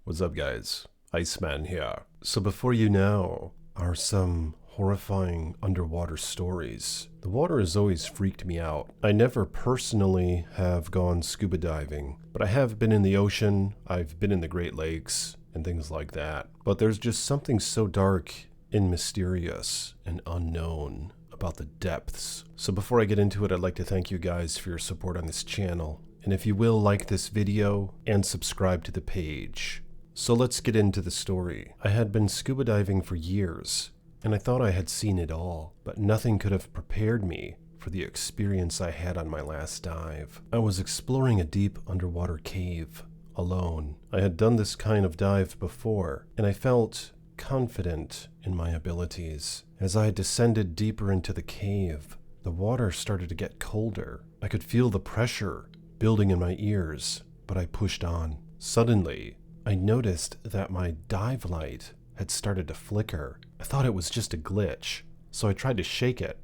What's up, guys? Iceman here. So before you know are some horrifying underwater stories. The water has always freaked me out. I never personally have gone scuba diving, but I have been in the ocean, I've been in the Great Lakes, and things like that. But there's just something so dark and mysterious and unknown about the depths. So before I get into it, I'd like to thank you guys for your support on this channel. And if you will, like this video and subscribe to the page. So let's get into the story. I had been scuba diving for years, and I thought I had seen it all, but nothing could have prepared me for the experience I had on my last dive. I was exploring a deep underwater cave, alone. I had done this kind of dive before, and I felt confident in my abilities. As I descended deeper into the cave, the water started to get colder. I could feel the pressure building in my ears, but I pushed on. Suddenly, I noticed that my dive light had started to flicker. I thought it was just a glitch, so I tried to shake it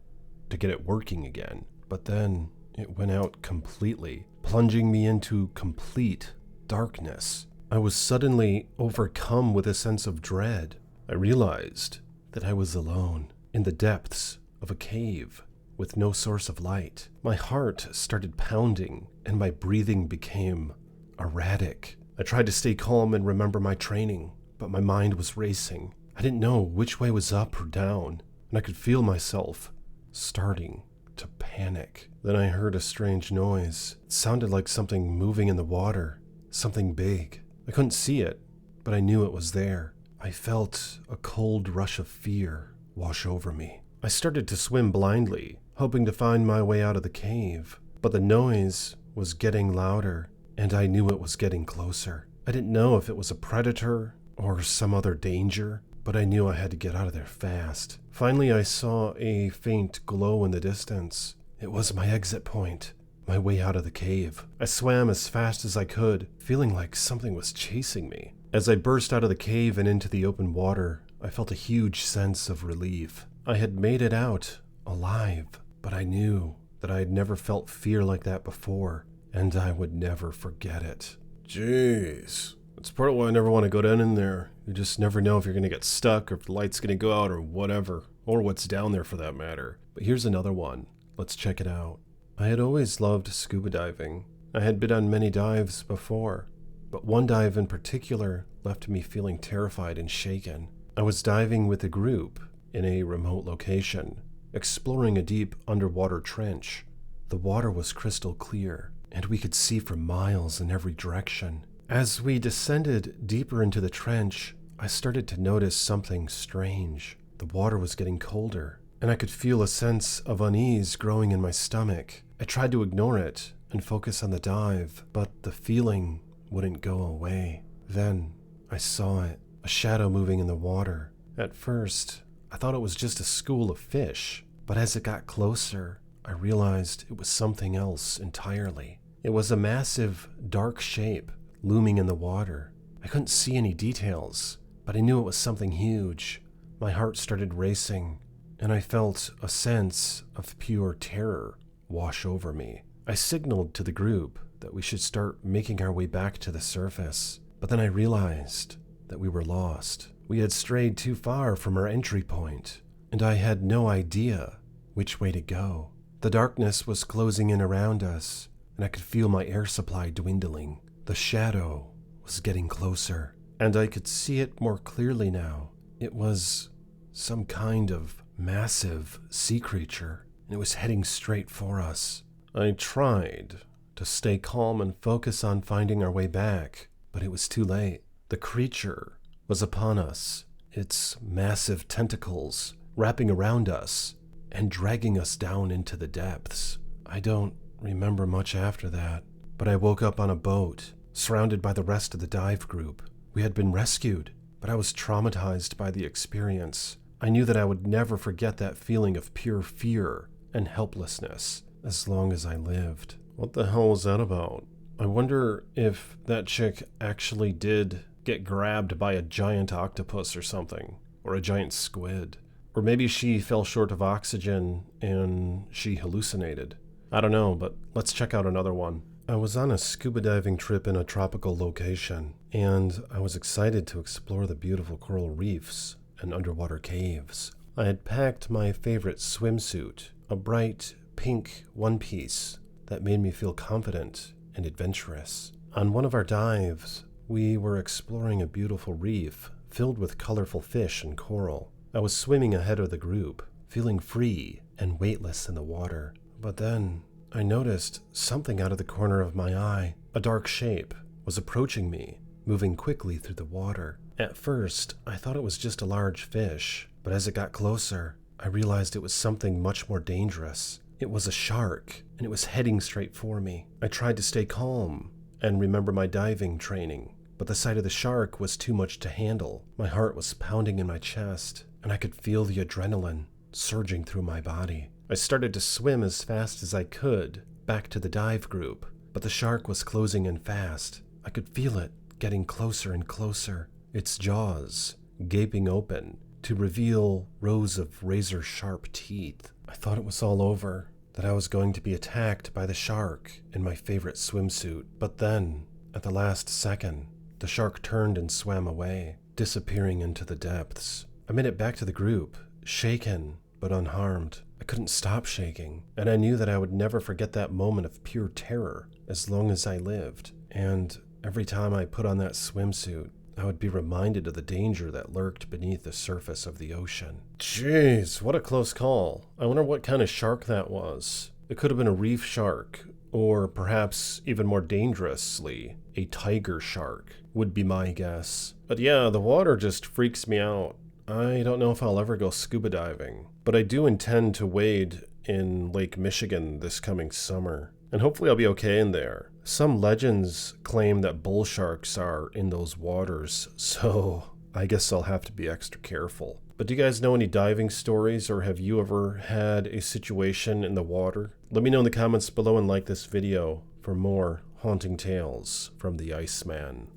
to get it working again. But then it went out completely, plunging me into complete darkness. I was suddenly overcome with a sense of dread. I realized that I was alone in the depths of a cave with no source of light. My heart started pounding and my breathing became erratic. I tried to stay calm and remember my training, but my mind was racing. I didn't know which way was up or down, and I could feel myself starting to panic. Then I heard a strange noise. It sounded like something moving in the water, something big. I couldn't see it, but I knew it was there. I felt a cold rush of fear wash over me. I started to swim blindly, hoping to find my way out of the cave, but the noise was getting louder, and I knew it was getting closer. I didn't know if it was a predator or some other danger, but I knew I had to get out of there fast. Finally, I saw a faint glow in the distance. It was my exit point, my way out of the cave. I swam as fast as I could, feeling like something was chasing me. As I burst out of the cave and into the open water, I felt a huge sense of relief. I had made it out alive, but I knew that I had never felt fear like that before, and I would never forget it. Jeez. That's part of why I never want to go down in there. You just never know if you're going to get stuck or if the light's going to go out or whatever, or what's down there for that matter. But here's another one. Let's check it out. I had always loved scuba diving. I had been on many dives before, but one dive in particular left me feeling terrified and shaken. I was diving with a group in a remote location, exploring a deep underwater trench. The water was crystal clear, and we could see for miles in every direction. As we descended deeper into the trench, I started to notice something strange. The water was getting colder, and I could feel a sense of unease growing in my stomach. I tried to ignore it and focus on the dive, but the feeling wouldn't go away. Then I saw it, a shadow moving in the water. At first, I thought it was just a school of fish, but as it got closer, I realized it was something else entirely. It was a massive, dark shape looming in the water. I couldn't see any details, but I knew it was something huge. My heart started racing, and I felt a sense of pure terror wash over me. I signaled to the group that we should start making our way back to the surface, but then I realized that we were lost. We had strayed too far from our entry point, and I had no idea which way to go. The darkness was closing in around us, and I could feel my air supply dwindling. The shadow was getting closer, and I could see it more clearly now. It was some kind of massive sea creature, and it was heading straight for us. I tried to stay calm and focus on finding our way back, but it was too late. The creature was upon us, its massive tentacles wrapping around us and dragging us down into the depths. I don't remember much after that, but I woke up on a boat, surrounded by the rest of the dive group. We had been rescued, but I was traumatized by the experience. I knew that I would never forget that feeling of pure fear and helplessness as long as I lived. What the hell was that about? I wonder if that chick actually did get grabbed by a giant octopus or something, or a giant squid. Or maybe she fell short of oxygen and she hallucinated. I don't know, but let's check out another one. I was on a scuba diving trip in a tropical location, and I was excited to explore the beautiful coral reefs and underwater caves. I had packed my favorite swimsuit, a bright pink one-piece that made me feel confident and adventurous. On one of our dives, we were exploring a beautiful reef filled with colorful fish and coral. I was swimming ahead of the group, feeling free and weightless in the water. But then I noticed something out of the corner of my eye. A dark shape was approaching me, moving quickly through the water. At first, I thought it was just a large fish, but as it got closer, I realized it was something much more dangerous. It was a shark, and it was heading straight for me. I tried to stay calm and remember my diving training, but the sight of the shark was too much to handle. My heart was pounding in my chest, and I could feel the adrenaline surging through my body. I started to swim as fast as I could back to the dive group, but the shark was closing in fast. I could feel it getting closer and closer, its jaws gaping open to reveal rows of razor-sharp teeth. I thought it was all over, that I was going to be attacked by the shark in my favorite swimsuit. But then, at the last second, the shark turned and swam away, disappearing into the depths. I made it back to the group, shaken but unharmed. I couldn't stop shaking, and I knew that I would never forget that moment of pure terror as long as I lived. And every time I put on that swimsuit, I would be reminded of the danger that lurked beneath the surface of the ocean. Jeez, what a close call. I wonder what kind of shark that was. It could have been a reef shark, or perhaps even more dangerously, a tiger shark would be my guess. But yeah, the water just freaks me out. I don't know if I'll ever go scuba diving, but I do intend to wade in Lake Michigan this coming summer, and hopefully I'll be okay in there. Some legends claim that bull sharks are in those waters, so I guess I'll have to be extra careful. But do you guys know any diving stories, or have you ever had a situation in the water? Let me know in the comments below and like this video for more haunting tales from the Iceman.